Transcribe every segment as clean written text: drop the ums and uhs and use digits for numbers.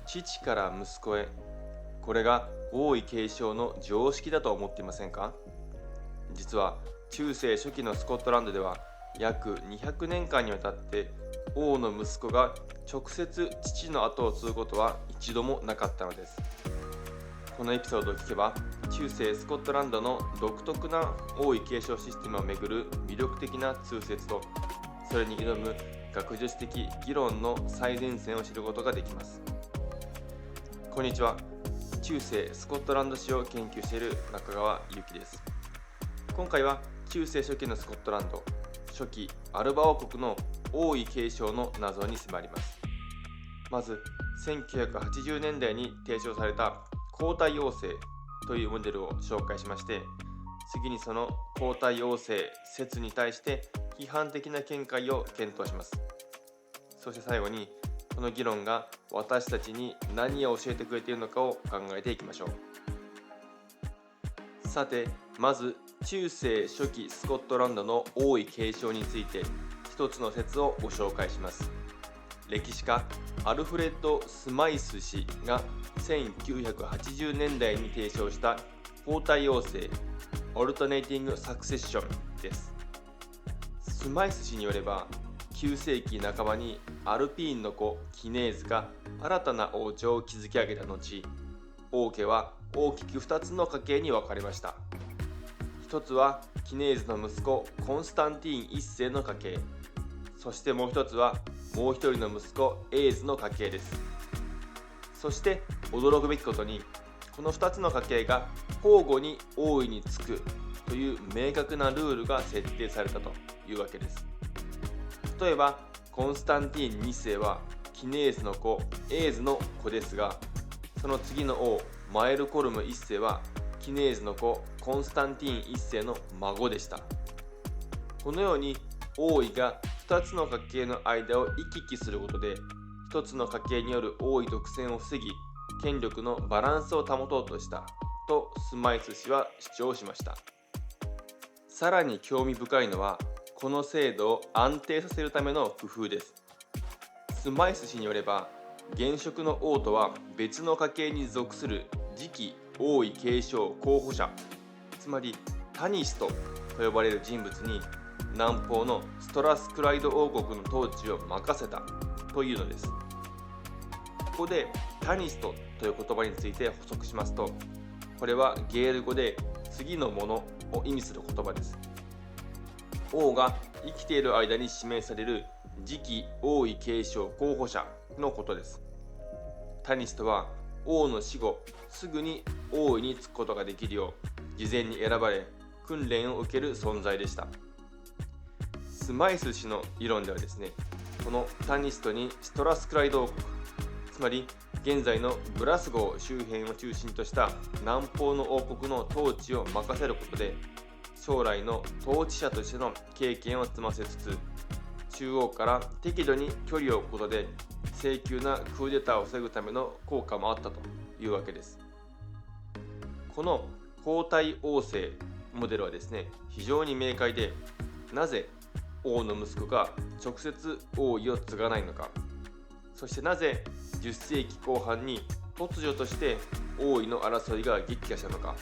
父から息子へ、これが王位継承の常識だと思っていませんか？実は中世初期のスコットランドでは約200年間にわたって王の息子が直接父の後を継ぐことは一度もなかったのです。このエピソードを聞けば、中世スコットランドの独特な王位継承システムをめぐる魅力的な通説と、それに挑む学術的議論の最前線を知ることができます。こんにちは。中世スコットランド史を研究している中川祐希です。今回は中世初期のスコットランド、初期アルバ王国の王位継承の謎に迫ります。まず1980年代に提唱された皇太王政というモデルを紹介しまして、次にその皇太王政説に対して批判的な見解を検討します。そして最後にこの議論が私たちに何を教えてくれているのかを考えていきましょう。さて、まず中世初期スコットランドの王位継承について一つの説をご紹介します。歴史家アルフレッド・スマイス氏が1980年代に提唱した皇太王政オルタネイティング・サクセッションです。スマイス氏によれば、9世紀半ばにアルピーンの子キネーズが新たな王朝を築き上げた後、王家は大きく2つの家系に分かれました。一つはキネーズの息子コンスタンティーン1世の家系、そしてもう一つはもう一人の息子エーズの家系です。そして驚くべきことに、この2つの家系が交互に王位につくという明確なルールが設定されたというわけです。例えばコンスタンティーン2世はキネーズの子エーズの子ですが、その次の王マエルコルム1世はキネーズの子コンスタンティーン1世の孫でした。このように王位が2つの家系の間を行き来することで、1つの家系による王位独占を防ぎ、権力のバランスを保とうとしたとスマイス氏は主張しました。さらに興味深いのは、この制度を安定させるための工夫です。スマイス氏によれば、現職の王とは別の家系に属する次期王位継承候補者、つまりタニストと呼ばれる人物に南方のストラスクライド王国の統治を任せたというのです。ここでタニストという言葉について補足しますと、これはゲール語で次のものを意味する言葉です。王が生きている間に指名される次期王位継承候補者のことです。タニストは王の死後すぐに王位に就くことができるよう事前に選ばれ、訓練を受ける存在でした。スマイス氏の理論ではですね、このタニストにストラスクライド王国、つまり現在のグラスゴー周辺を中心とした南方の王国の統治を任せることで、将来の統治者としての経験を積ませつつ、中央から適度に距離を置くことで性急なクーデターを防ぐための効果もあったというわけです。この皇太王政モデルはですね、非常に明快で、なぜ王の息子が直接王位を継がないのか、そしてなぜ10世紀後半に突如として王位の争いが激化したのか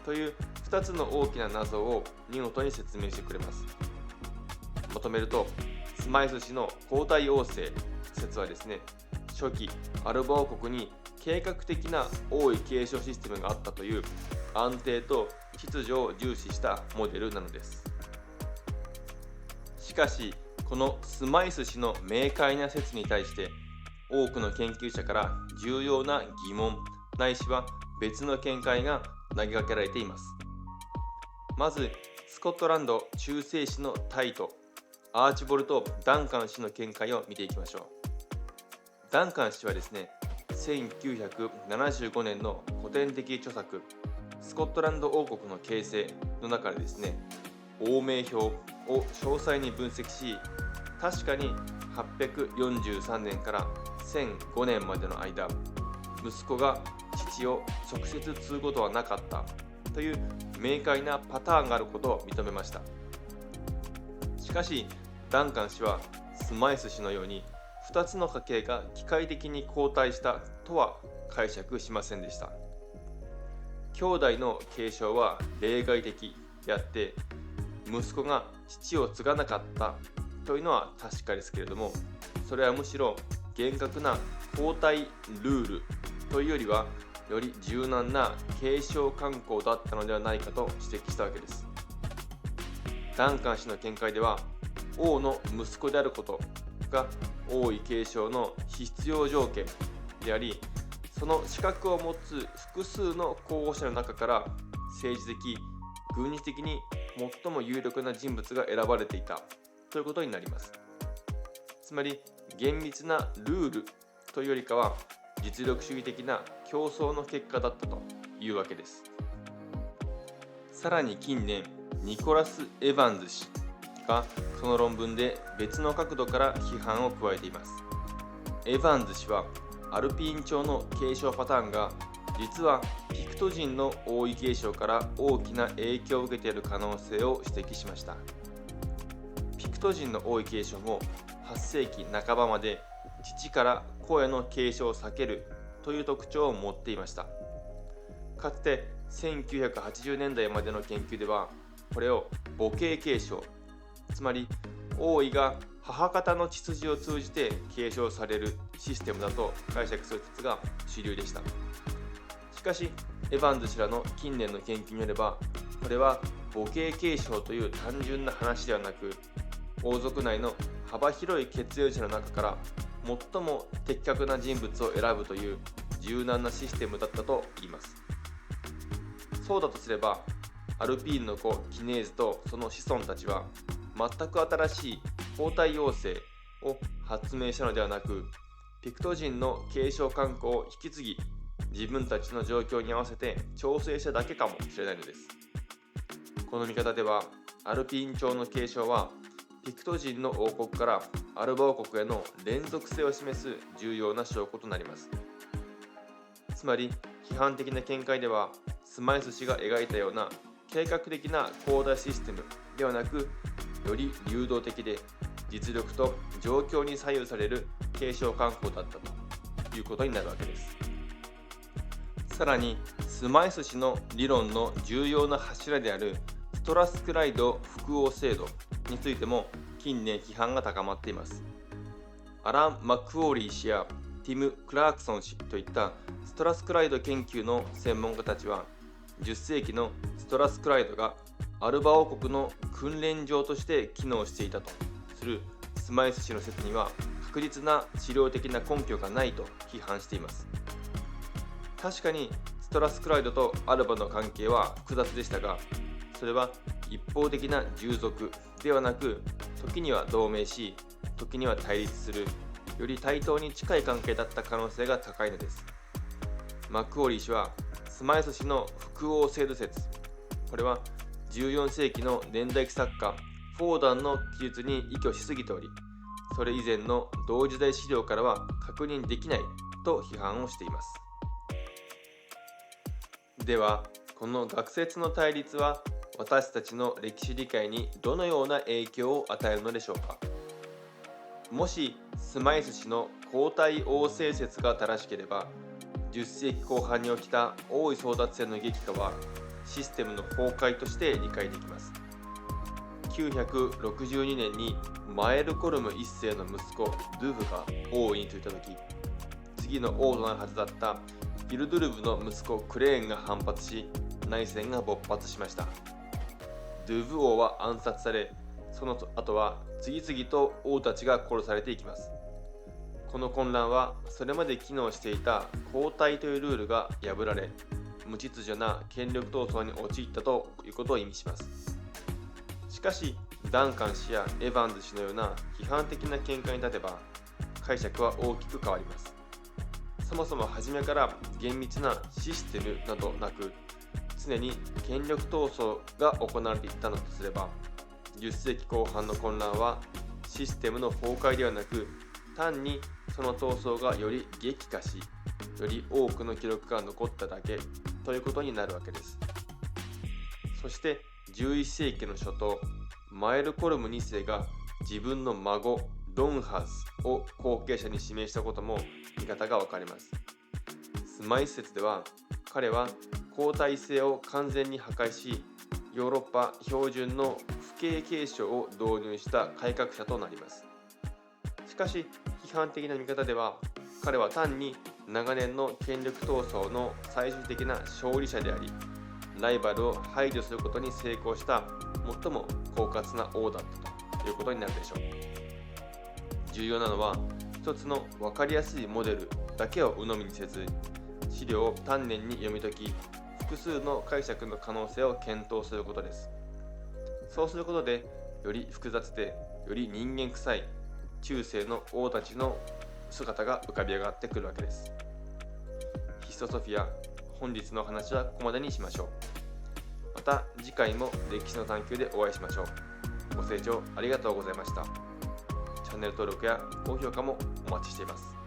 という2つの大きな謎を見事に説明してくれます。まとめると、スマイス氏の皇太王政説はですね、初期アルバ王国に計画的な王位継承システムがあったという安定と秩序を重視したモデルなのです。しかし、このスマイス氏の明快な説に対して多くの研究者から重要な疑問ないしは別の見解が投げかけられています。まずスコットランド中世史のタイトアーチボルト・ダンカン氏の見解を見ていきましょう。ダンカン氏はですね、1975年の古典的著作スコットランド王国の形成の中でですね、王名表を詳細に分析し、確かに843年から1005年までの間、息子が父を直接継ぐことはなかったという明快なパターンがあることを認めました。しかしダンカン氏はスマイス氏のように2つの家系が機械的に交代したとは解釈しませんでした。兄弟の継承は例外的であって、息子が父を継がなかったというのは確かですけれども、それはむしろ厳格な交代ルールというよりは、より柔軟な継承慣行だったのではないかと指摘したわけです。ダンカン氏の見解では、王の息子であることが王位継承の必要条件であり、その資格を持つ複数の候補者の中から政治的、軍事的に最も有力な人物が選ばれていたということになります。つまり厳密なルールというよりかは実力主義的な競争の結果だったというわけです。さらに近年、ニコラス・エヴァンズ氏がその論文で別の角度から批判を加えています。エヴァンズ氏はアルピーン朝の継承パターンが実はピクト人の王位継承から大きな影響を受けている可能性を指摘しました。ピクト人の王位継承も8世紀半ばまで父から子への継承を避けるという特徴を持っていました。かつて1980年代までの研究では、これを母系継承、つまり王位が母方の血筋を通じて継承されるシステムだと解釈する説が主流でした。しかしエヴァンズ氏らの近年の研究によれば、これは母系継承という単純な話ではなく、王族内の幅広い血縁者の中から最も的確な人物を選ぶという柔軟なシステムだったと言います。そうだとすれば、アルピーンの子キネーズとその子孫たちは全く新しい交代要請を発明したのではなく、ピクト人の継承慣行を引き継ぎ、自分たちの状況に合わせて調整しただけかもしれないのです。この見方では、アルピーン朝の継承はピクト人の王国からアルバ王国への連続性を示す重要な証拠となります。つまり批判的な見解では、スマイス氏が描いたような計画的な交代システムではなく、より流動的で実力と状況に左右される継承慣行だったということになるわけです。さらにスマイス氏の理論の重要な柱であるストラスクライド複王制度についても近年批判が高まっています。アラン・マクウォーリー氏やティム・クラークソン氏といったストラスクライド研究の専門家たちは、10世紀のストラスクライドがアルバ王国の訓練場として機能していたとするスマイス氏の説には確実な資料的な根拠がないと批判しています。確かにストラスクライドとアルバの関係は複雑でしたが、それは一方的な従属ではなく、時には同盟し、時には対立する、より対等に近い関係だった可能性が高いのです。マクオリー氏はスマイス氏の複王制度説、これは14世紀の年代記作家フォーダンの記述に依拠しすぎており、それ以前の同時代資料からは確認できないと批判をしています。では、この学説の対立は私たちの歴史理解にどのような影響を与えるのでしょうか。もしスマイス氏の皇太王政説が正しければ、10世紀後半に起きた王位争奪戦の激化はシステムの崩壊として理解できます。962年にマエルコルム一世の息子ドゥフが王位に就いた時、次の王となるはずだったヒルドゥルブの息子クレーンが反発し、内戦が勃発しました。ドゥフ王は暗殺され、その後は次々と王たちが殺されていきます。この混乱はそれまで機能していた交代というルールが破られ、無秩序な権力闘争に陥ったということを意味します。しかしダンカン氏やエヴァンズ氏のような批判的な見解に立てば、解釈は大きく変わります。そもそも初めから厳密なシステムなどなく、常に権力闘争が行われていったのとすれば、10世紀後半の混乱はシステムの崩壊ではなく、単にその闘争がより激化し、より多くの記録が残っただけということになるわけです。そして11世紀の初頭、マエルコルム2世が自分の孫ドンハズを後継者に指名したことも見方が分かれます。スマイス説では、彼は交代制を完全に破壊し、ヨーロッパ標準の父系継承を導入した改革者となります。しかし、批判的な見方では、彼は単に長年の権力闘争の最終的な勝利者であり、ライバルを排除することに成功した最も狡猾な王だったということになるでしょう。重要なのは、一つの分かりやすいモデルだけを鵜呑みにせず、資料を丹念に読み解き、複数の解釈の可能性を検討することです。そうすることで、より複雑でより人間臭い中世の王たちの姿が浮かび上がってくるわけです。ヒストソフィア、本日の話はここまでにしましょう。また次回も歴史の探求でお会いしましょう。ご清聴ありがとうございました。チャンネル登録や高評価もお待ちしています。